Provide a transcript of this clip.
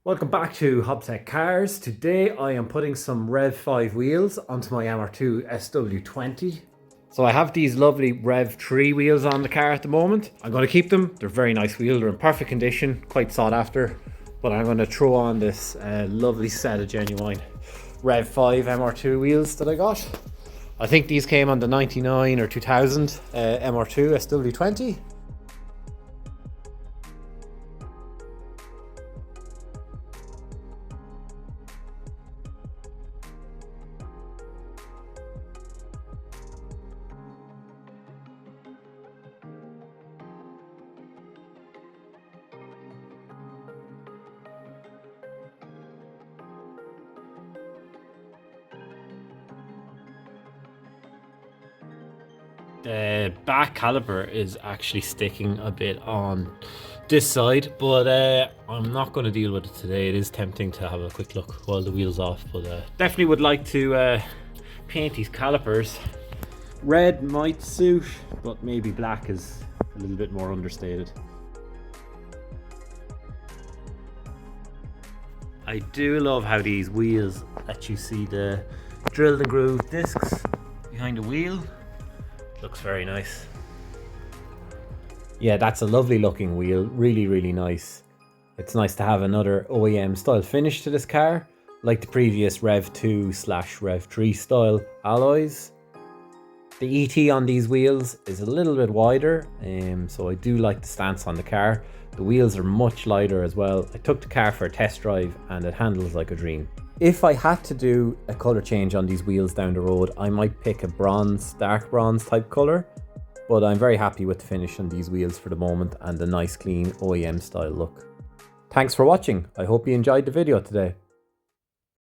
Welcome back to Hobtech Cars. Today I am putting some Rev5 wheels onto my MR2 SW20. So I have these lovely Rev3 wheels on the car at the moment. I'm going to keep them. They're very nice wheels. They're in perfect condition, quite sought after. But I'm going to throw on this lovely set of genuine Rev5 MR2 wheels that I got. I think these came on the 99 or 2000 MR2 SW20. The back caliper is actually sticking a bit on this side, but I'm not going to deal with it today. It is tempting to have a quick look while the wheel's off, but definitely would like to paint these calipers. Red might suit, but maybe black is a little bit more understated. I do love how these wheels let you see the drilled and grooved discs behind the wheel. Looks very nice. Yeah, that's a lovely looking wheel. Really nice. It's nice to have another OEM style finish to this car, like the previous Rev2/Rev3 style alloys. The ET on these wheels is a little bit wider, so I do like the stance on the car. The wheels are much lighter as well. I took the car for a test drive and it handles like a dream. If I had to do a colour change on these wheels down the road, I might pick a bronze, dark bronze type colour, but I'm very happy with the finish on these wheels for the moment and the nice clean OEM style look. Thanks for watching. I hope you enjoyed the video today.